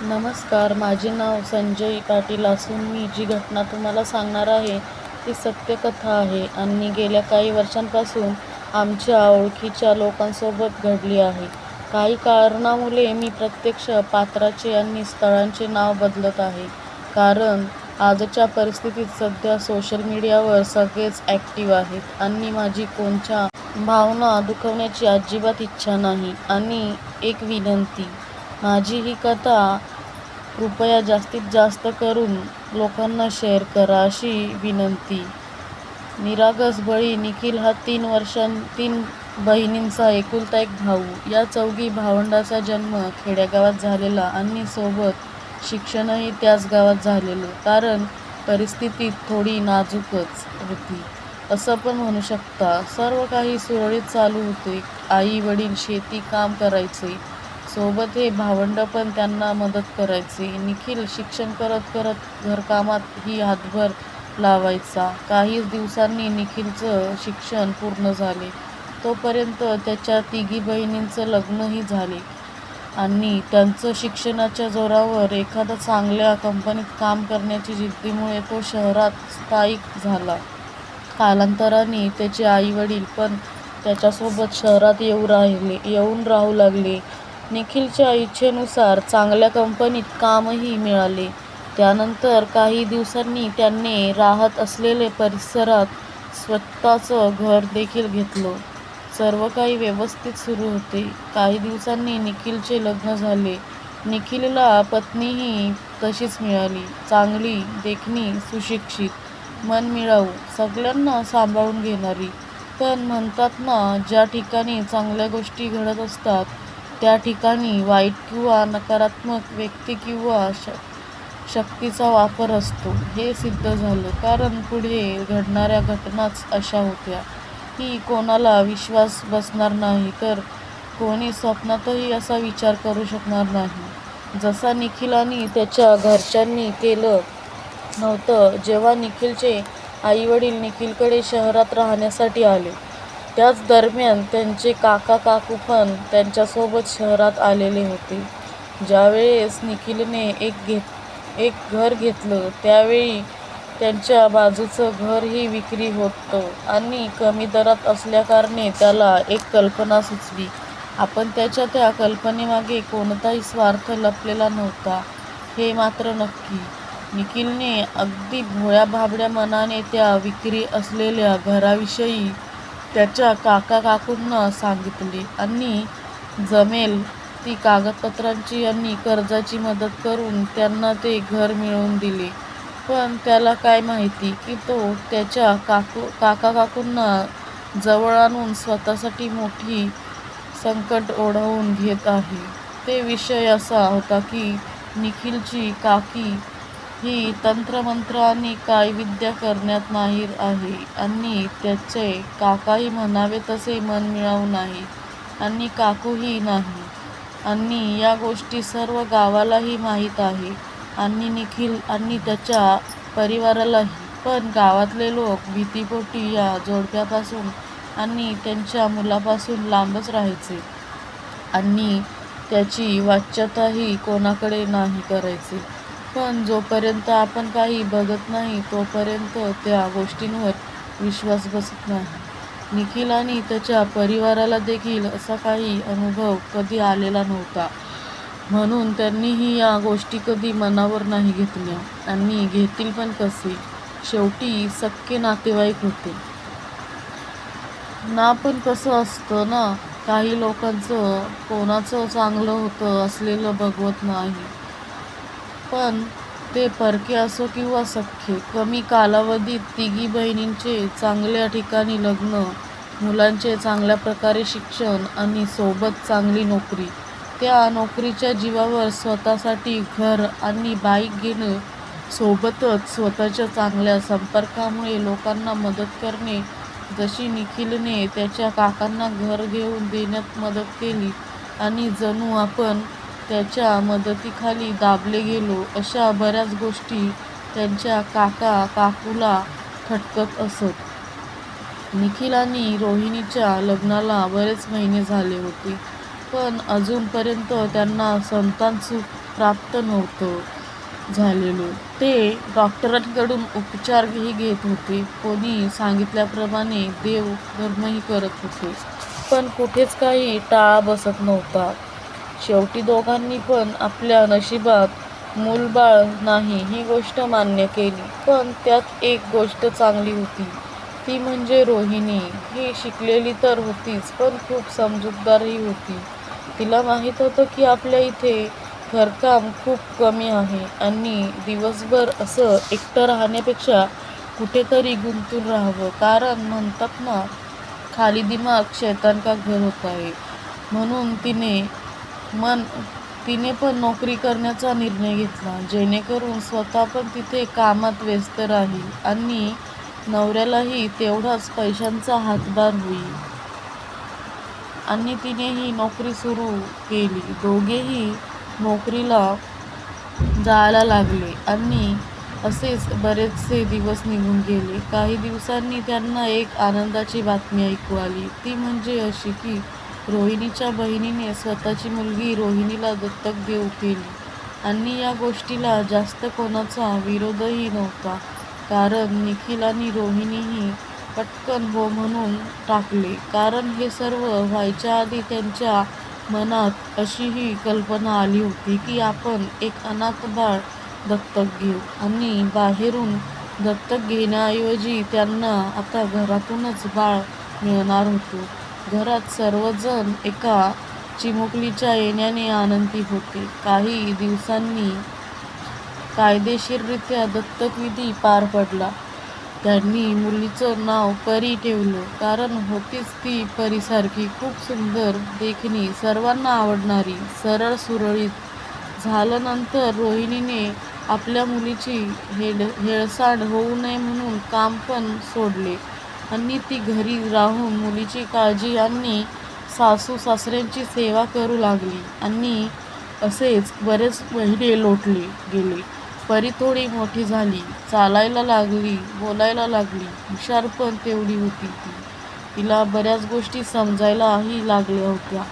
नमस्कार, माझे नाव संजय पाटील असून मी जी घटना तुम्हाला सांगणार आहे ती सत्यकथा आहे आणि गेल्या काही वर्षांपासून आमच्या ओळखीच्या लोकांसोबत घडली आहे. काही कारणामुळे मी प्रत्यक्ष पात्राचे आणि स्थळांचे नाव बदलत आहे, कारण आजच्या परिस्थितीत सध्या सोशल मीडियावर सगळेच ॲक्टिव्ह आहेत आणि माझी कोणत्या भावना दुखवण्याची अजिबात इच्छा नाही. आणि एक विनंती, माझी ही कथा कृपया जास्तीत जास्त करून लोकांना शेअर करा अशी विनंती. निरागस बळी निखिल हा 3 बहिणींचा एकुलता एक भाऊ. या चौघी भावंडांचा जन्म खेडेगावात झालेला आणि सोबत शिक्षणही त्याच गावात झालेलं, कारण परिस्थिती थोडी नाजूकच होती असं पण म्हणू शकता. सर्व काही सुरळीत चालू होते. आई वडील शेती काम करायचे, सोबत हे भावंड पण त्यांना मदत करायचे. निखिल शिक्षण करत करत घरकामातही हातभार लावायचा. काही दिवसांनी निखिलचं शिक्षण पूर्ण झाले. तोपर्यंत त्याच्या तिघी बहिणींचं लग्नही झाले आणि त्यांचं शिक्षणाच्या जोरावर एखाद्या चांगल्या कंपनीत काम करण्याची जिद्दीमुळे तो शहरात स्थायिक झाला. कालांतराने त्याचे आई वडील पण त्याच्यासोबत शहरात येऊन राहू लागले. निखिलच्या इच्छेनुसार चांगल्या कंपनीत कामही मिळाले. त्यानंतर काही दिवसांनी त्याने राहत असलेल्या परिसरात स्वतःचं घर देखील घेतलं. सर्व काही व्यवस्थित सुरू होते. काही दिवसांनी निखिलचे लग्न झाले. निखिलला पत्नीही तशीच मिळाली, चांगली, देखणी, सुशिक्षित, मनमिळावू, सगळ्यांना सांभाळून घेणारी. पण म्हणतात ना, ज्या ठिकाणी चांगल्या गोष्टी घडत असतात त्या ठिकाणी वाईट किंवा नकारात्मक व्यक्ती किंवा शक्तीचा वापर असतो. हे सिद्ध झालं, कारण पुढे घडणाऱ्या घटनाच अशा होत्या की कोणाला विश्वास बसणार नाही, तर कोणी स्वप्नातही असा विचार करू शकणार नाही जसा निखिल आणि त्याच्या घरच्यांनी केलं नव्हतं. जेव्हा निखिलचे आई वडील निखिलकडे शहरात राहण्यासाठी आले, त्याच दरम्यान त्यांचे काका काकू पण त्यांच्यासोबत शहरात आलेले होते. ज्यावेळेस निखिलने एक घर घेतलं त्यावेळी त्यांच्या बाजूचं घरही विक्री होतं आणि कमी दरात असल्याकारणे त्याला एक कल्पना सुचली. आपण त्या कल्पनेमागे कोणताही स्वार्थ लपलेला नव्हता हे मात्र नक्की. निखिलने अगदी भोळ्या भाबड्या मनाने त्या विक्री असलेल्या घराविषयी त्याच्या काका काकूंना सांगितले आणि जमेल ती कागदपत्रांची आणि कर्जाची मदत करून त्यांना ते घर मिळवून दिले. पण त्याला काय माहिती की तो त्याच्या काका काकूंना जवळ आणून स्वतःसाठी मोठी संकट ओढवून घेत आहे. ते विषय असा होता की निखिलची काकी ही तंत्रमंत्र आणि कायविद्या करण्यात माहीर आहे आणि त्याचे काकाही म्हणावे तसे मनमिळावू नाही आणि काकूही नाही. आणि या गोष्टी सर्व गावालाही माहीत आहे आणि निखिल आणि त्याच्या परिवारालाही. पण गावातले लोक भीतीपोटी या जोडप्यापासून आणि त्यांच्या मुलापासून लांबच राहायचे आणि त्याची वाच्यताही कोणाकडे नाही करायचे. पण जोपर्यंत आपण काही बघत नाही तोपर्यंत त्या गोष्टींवर विश्वास बसत नाही. निखिल आणि त्याच्या परिवाराला देखील असा काही अनुभव कधी आलेला नव्हता, म्हणून त्यांनीही या गोष्टी कधी मनावर नाही घेतल्या आणि घेतील पण कसे. शेवटी सख्खे नातेवाईक होते ना. पण कसं असतं ना, काही लोकांचं कोणाचं चांगलं होतं असलेलं बघवत नाही. पण ते परके असो किंवा सख्खे, कमी कालावधीत तिघी बहिणींचे चांगल्या ठिकाणी लग्न, मुलांचे चांगल्या प्रकारे शिक्षण आणि सोबत चांगली नोकरी. त्या नोकरीच्या जीवावर स्वतःसाठी घर आणि बाईक घेणं, सोबतच स्वतःच्या चांगल्या संपर्कामुळे लोकांना मदत करणे. जशी निखिलने त्याच्या काकांना घर घेऊन देण्यात मदत केली आणि जणू आपण त्याच्या मदतीखाली दाबले गेलो, अशा बऱ्याच गोष्टी त्यांच्या काका काकूला खटकत असत. निखिल आणि रोहिणीच्या लग्नाला बरेच महिने झाले होते, पण अजूनपर्यंत त्यांना संतानसुख प्राप्त नव्हतं झालेलं. ते डॉक्टरांकडून उपचारही घेत होते. कोणी सांगितल्याप्रमाणे देवधर्मही करत होते. पण कुठेच काही टाळा बसत नव्हता. शेवटी दोघांनी पण आपल्या नशिबात मूलबाळ नाही ही गोष्ट मान्य केली. पण त्यात एक गोष्ट चांगली होती, ती म्हणजे रोहिणी. ही शिकलेली तर होतीच, पण खूप समजूतदारही होती. तिला माहीत होतं की आपल्या इथे घरकाम खूप कमी आहे आणि दिवसभर असं एकटं राहण्यापेक्षा कुठेतरी गुंतून राहावं. कारण म्हणतात ना, खाली दिमाग शैतान का घर होता है. म्हणून तिने पण नोकरी करण्याचा निर्णय घेतला, जेणेकरून स्वतः पण तिथे कामात व्यस्त राहील आणि नवऱ्यालाही तेवढाच पैशांचा हातभार होईल. आणि तिनेही नोकरी सुरू केली. दोघेही नोकरीला जायला लागले आणि असेच बरेचसे दिवस निघून गेले. काही दिवसांनी त्यांना एक आनंदाची बातमी ऐकू आली. ती म्हणजे अशी की रोहिणीच्या बहिणीने स्वतःची मुलगी रोहिणीला दत्तक देऊ केली. आणि या गोष्टीला जास्त कोणाचा विरोधही नव्हता, कारण निखिल आणि रोहिणीही पटकन हो म्हणून टाकले. कारण हे सर्व व्हायच्या आधी त्यांच्या मनात अशीही कल्पना आली होती की आपण एक अनाथ बाळ दत्तक घेऊ आणि बाहेरून दत्तक घेण्याऐवजी त्यांना आता घरातूनच बाळ मिळणार होतं. घरात सर्वजण एका चिमुकलीच्या येण्याने आनंदी होते. काही दिवसांनी कायदेशीररित्या दत्तकविधी पार पडला. त्यांनी मुलीचं नाव परी ठेवलं, कारण होतीच ती परीसारखी खूप सुंदर, देखणी, सर्वांना आवडणारी, सरळ सुरळीत. झालं नंतर रोहिणीने आपल्या मुलीची हेळसांड होऊ नये म्हणून काम पण सोडले आणि ती घरी राहून मुलीची काळजी आणि सासू सासऱ्यांची सेवा करू लागली. आणि असेच बरेच महिने लोटले गेले. परी थोडी मोठी झाली, चालायला लागली, बोलायला लागली. हुशार पण तेवढी होती ती. तिला बऱ्याच गोष्टी समजायलाही लागल्या होत्या.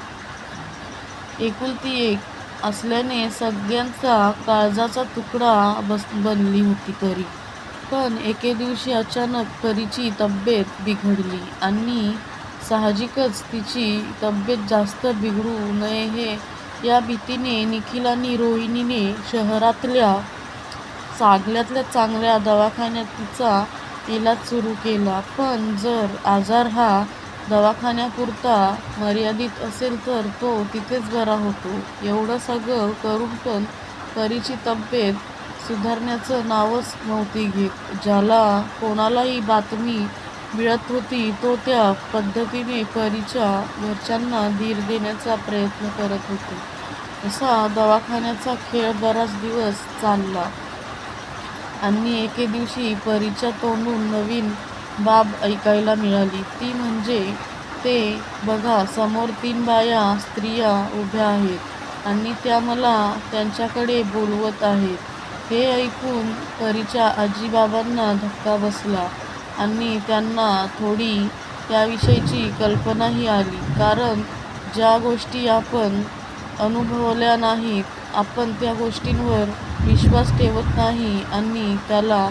एकुलती एक असल्याने सगळ्यांचा काळजाचा तुकडा बनली होती परी. पण एके दिवशी अचानक परीची तब्येत बिघडली आणि साहजिकच तिची तब्येत जास्त बिघडू नये या भीतीने निखिल आणि रोहिणीने शहरातल्या चांगल्यातल्या चांगल्या दवाखान्यात तिचा इलाज सुरू केला. पण जर आजार हा दवाखान्यापुरता मर्यादित असेल तर तो तिथेच बरा होतो. एवढं सगळं करून पण परीची तब्येत सुधारण्याचं नावच नव्हती घेत. ज्याला कोणालाही बातमी मिळत होती तो त्या पद्धतीने परीच्या घरच्यांना धीर देण्याचा प्रयत्न करत होते. असा दवाखान्याचा खेळ बराच दिवस चालला आणि एके दिवशी परीच्या तोंडून नवीन बाब ऐकायला मिळाली. ती म्हणजे, ते बघा समोर 3 बाया स्त्रिया उभ्या आहेत आणि त्या मला त्यांच्याकडे बोलवत आहेत. हे ऐकून परीच्या आजीबाबांना धक्का बसला आणि त्यांना थोडी त्याविषयीची कल्पनाही आली. कारण ज्या गोष्टी आपण अनुभवल्या नाहीत, आपण त्या गोष्टींवर विश्वास ठेवत नाही आणि त्याला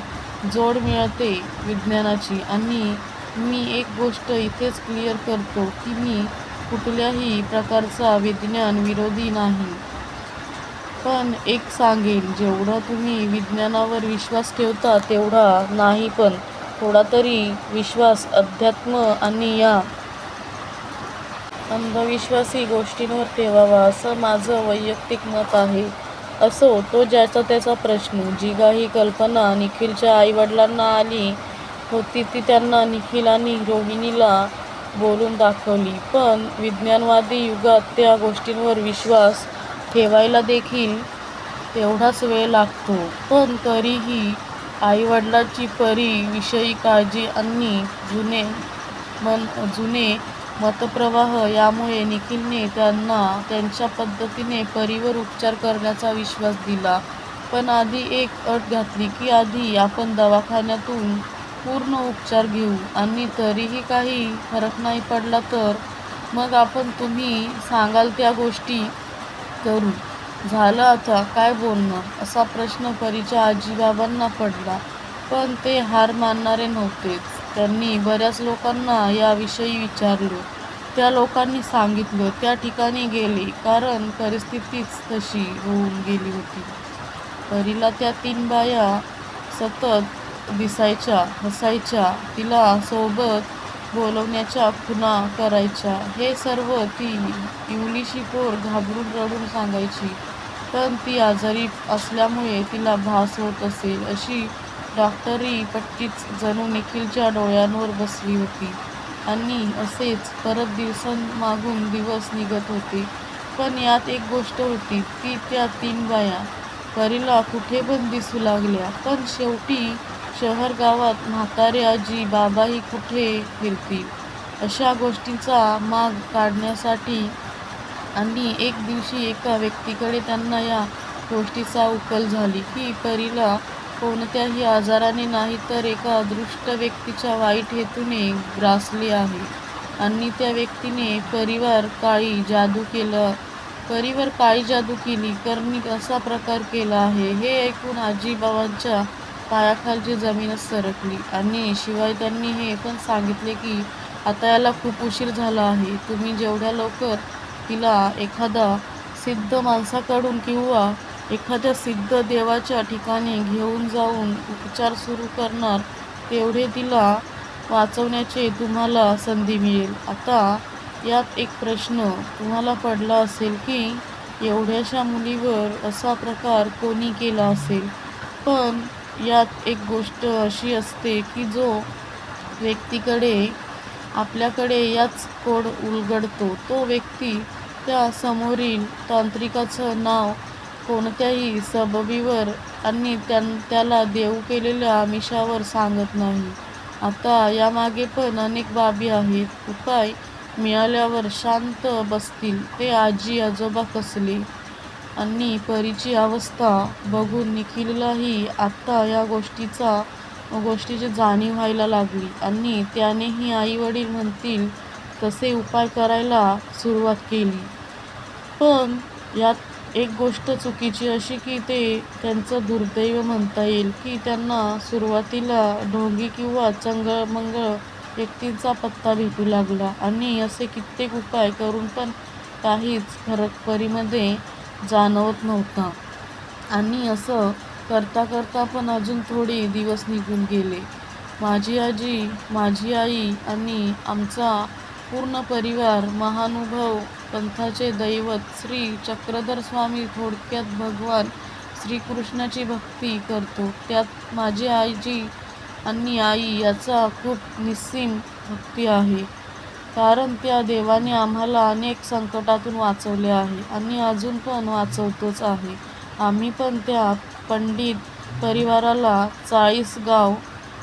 जोड मिळते विज्ञानाची. आणि मी एक गोष्ट इथेच क्लिअर करतो की मी कुठल्याही प्रकारचा विज्ञान विरोधी नाही. पण एक सांगेन, जेवढा तुम्ही विज्ञानावर विश्वास ठेवता तेवढा नाही, पण थोडा तरी विश्वास अध्यात्म आणि या अंधविश्वासी गोष्टींवर ठेवावा, असं माझं वैयक्तिक मत आहे. असो, तो ज्याचा त्याचा प्रश्न. जी काही कल्पना निखिलच्या आईवडिलांना आली होती ती त्यांना निखिल आणि रोहिणीला बोलून दाखवली. पण विज्ञानवादी युगात त्या गोष्टींवर विश्वास ठेवायला देखील तेवढाच वेळ लागतो. पण तरीही आईवडिलांची परी विषयी काळजी आणि जुने मतप्रवाह यामुळे निखिलने त्यांना त्यांच्या पद्धतीने परीवर उपचार करण्याचा विश्वास दिला. पण आधी एक अट घातली की आधी आपण दवाखान्यातून पूर्ण उपचार घेऊ आणि तरीही काही फरक नाही पडला तर मग आपण तुम्ही सांगाल त्या गोष्टी करू. झालं आता काय बोलणं असा प्रश्न परीच्या आजीबाबांना पडला. पण ते हार मानणारे नव्हतेच. त्यांनी बऱ्याच लोकांना याविषयी विचारलं. त्या लोकांनी सांगितलं त्या ठिकाणी गेले, कारण परिस्थितीच तशी होऊन गेली होती. परीला त्या 3 बाया सतत दिसायच्या, हसायच्या, तिला सोबत बोलवण्याच्या खुणा करायच्या. हे सर्व ती इवलीशी पोर घाबरून रडून सांगायची. पण ती आजारी असल्यामुळे तिला भास होत असेल अशी डॉक्टरी पट्टीच जणू निखिलच्या डोळ्यांवर बसली होती. आणि असेच परत दिवसांमागून दिवस निघत होते. पण यात एक गोष्ट होती, ती त्या 3 बाया परीला कुठे पण दिसू लागल्या. पण शेवटी शहर गावात म्हातारे आजी बाबाही कुठे फिरतील अशा गोष्टींचा माग काढण्यासाठी. आणि एक दिवशी एका व्यक्तीकडे त्यांना या गोष्टीचा उकल झाली की परीला कोणत्याही आजाराने नाही तर एका दुष्ट व्यक्तीच्या वाईट हेतूने ग्रासले आहे. आणि त्या व्यक्तीने परीवर काळी जादू केली करणी असा प्रकार केला आहे. हे ऐकून आजीबाबांच्या पायाखालची जमीनच सरकली. आणि शिवाय त्यांनी हे पण सांगितले की आता याला खूप उशीर झाला आहे. तुम्ही जेवढ्या लवकर तिला एखादा सिद्ध माणसाकडून किंवा एखाद्या सिद्ध देवाच्या ठिकाणी घेऊन जाऊन उपचार सुरू करणार, तेवढे तिला वाचवण्याची तुम्हाला संधी मिळेल. आता यात एक प्रश्न तुम्हाला पडला असेल की एवढ्याशा मुलीवर असा प्रकार कोणी केला असेल. पण यात एक गोष्ट अशी असते की जो व्यक्तीकडे आपल्याकडे याच कोड उलगडतो, तो व्यक्ती त्या समोरील तांत्रिकाचं नाव कोणत्याही सबबीवर आणि त्याला देऊ केलेल्या आमिषावर सांगत नाही. आता यामागे पण अनेक बाबी आहेत. उपाय मिळाल्यावर शांत बसतील ते आजी आजोबा कसले. आणि परीची अवस्था बघून निखिललाही आत्ता या गोष्टीची जाणीव व्हायला लागली. आणि त्यानेही आई वडील म्हणतील तसे उपाय करायला सुरुवात केली. पण यात एक गोष्ट चुकीची अशी की ते त्यांचं दुर्दैव म्हणता येईल की त्यांना सुरुवातीला ढोंगी किंवा चंगळमंगळ व्यक्तींचा पत्ता भेटू लागला. आणि असे कित्येक उपाय करून पण काहीच फरक परीमध्ये जाणवत नव्हता. आणि असं करता करता पण अजून थोडे दिवस निघून गेले. माझी आजी, माझी आई आणि आमचा पूर्ण परिवार महानुभाव पंथाचे दैवत श्री चक्रधर स्वामी, थोडक्यात भगवान श्रीकृष्णाची भक्ती करतो. त्यात माझी आजी आणि आई याचा खूप निस्सीम भक्ती आहे. कारण त्या देवाने आम्हाला अनेक संकटातून वाचवले आहे आणि अजून पण वाचवतोच आहे. आम्ही पण त्या पंडित परिवाराला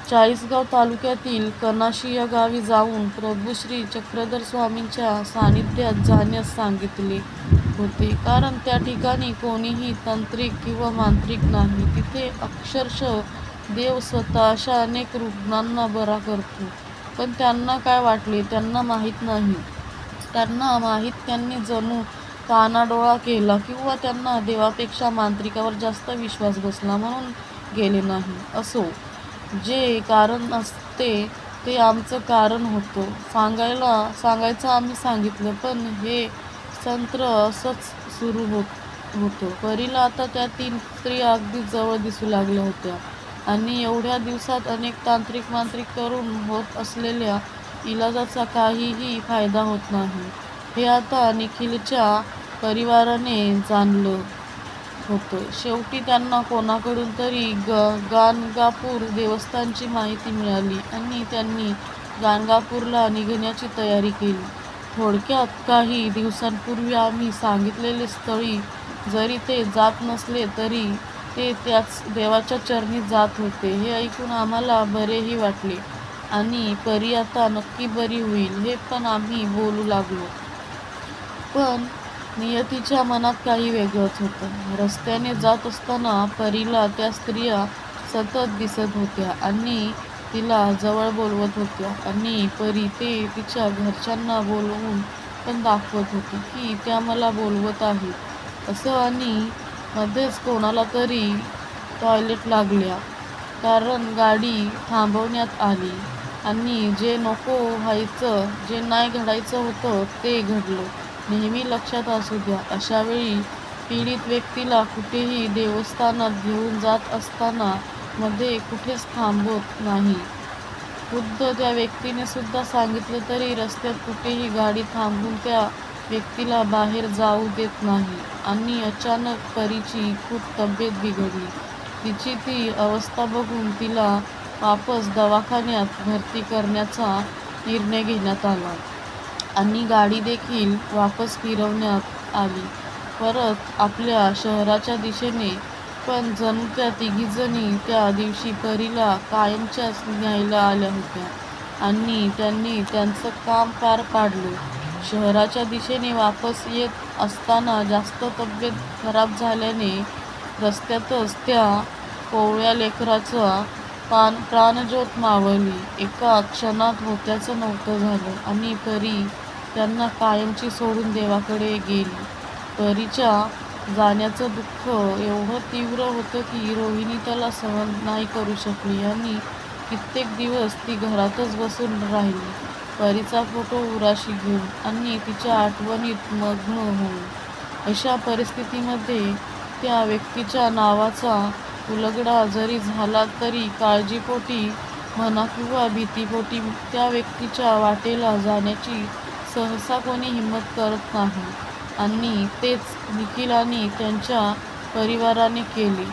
चाळीसगाव तालुक्यातील कनाशी या गावी जाऊन प्रभू श्री चक्रधर स्वामींच्या सानिध्यात जाण्यास सांगितले होते. कारण त्या ठिकाणी कोणीही तांत्रिक किंवा मांत्रिक नाही. तिथे अक्षरशः देव स्वतः अशा अनेक रुग्णांना बरा करतो. पण त्यांना काय वाटले त्यांना माहीत नाही. त्यांनी जणू कानाडोळा केला किंवा त्यांना देवापेक्षा मांत्रिकावर जास्त विश्वास बसला म्हणून गेले नाही. असो, जे कारण असते ते आमचं कारण होतं. सांगायचं आम्ही सांगितलं. पण हे सत्र असंच सुरू होतं. परीला आता त्या 3 स्त्रिया अगदी जवळ दिसू लागल्या होत्या. आणि एवढ्या दिवसात अनेक तांत्रिक मांत्रिक करून होत असलेल्या इलाजाचा काहीही फायदा होत नाही, हे आता निखिलच्या परिवाराने जाणलं होतं. शेवटी त्यांना कोणाकडून तरी गाणगापूर देवस्थानची माहिती मिळाली आणि त्यांनी गाणगापूरला निघण्याची तयारी केली. थोडक्यात काही दिवसांपूर्वी आम्ही सांगितलेले स्थळी जरी ते जात नसले तरी ते त्याच देवाच्या चरणी जात होते. हे ऐकून आम्हाला बरेही वाटले. आणि परी आता नक्की बरी होईल हे पण आम्ही बोलू लागलो. पण नियतीच्या मनात काही वेगळंच होतं. रस्त्याने जात असताना परीला त्या स्त्रिया सतत दिसत होत्या आणि तिला जवळ बोलवत होत्या. आणि परी ते तिच्या घरच्यांना बोलवून पण दाखवत होती की त्या मला बोलवत आहेत. असं आणि मध्येच कोणाला तरी टॉयलेट लागल्या कारण गाडी थांबवण्यात आली आणि जे नको व्हायचं, जे नाही घडायचं होतं ते घडलं. नेहमी लक्षात असू द्या, अशावेळी पीडित व्यक्तीला कुठेही देवस्थानात घेऊन जात असताना मध्ये कुठेच थांबवत नाही. खुद्द त्या व्यक्तीने सुद्धा सांगितलं तरी रस्त्यात कुठेही गाडी थांबवून त्या व्यक्तीला बाहेर जाऊ देत नाही. आणि अचानक परीची खूप तब्येत बिघडली. तिची ती अवस्था बघून तिला वापस दवाखान्यात भरती करण्याचा निर्णय घेण्यात आला आणि गाडी देखील वापस फिरवण्यात आली परत आपल्या शहराच्या दिशेने. पण जणू त्या तिघीजणी त्या दिवशी परीला कायमच्याच न्यायला आल्या होत्या आणि त्यांनी त्यांचं काम पार पाडलं. शहराच्या दिशेने वापस येत असताना जास्त तब्येत खराब झाल्याने रस्त्यातच त्या कोवळ्या लेकराचा प्राणज्योत मावळली. एका क्षणात होत्याचं नव्हतं झालं आणि परी त्यांना कायमची सोडून देवाकडे गेली. परीच्या जाण्याचं दुःख एवढं तीव्र होतं की रोहिणी त्याला सहन नाही करू शकली आणि कित्येक दिवस ती घरातच बसून राहिली, परीचा फोटो उराशी घेऊन आणि तिच्या आठवणीत मग्न होऊन. अशा परिस्थितीमध्ये त्या व्यक्तीच्या नावाचा उलगडा जरी झाला तरी काळजीपोटी म्हणा किंवा भीतीपोटी त्या व्यक्तीच्या वाटेला जाण्याची सहसा कोणी हिंमत करत नाही आणि तेच निखिल आणि त्यांच्या परिवाराने केले.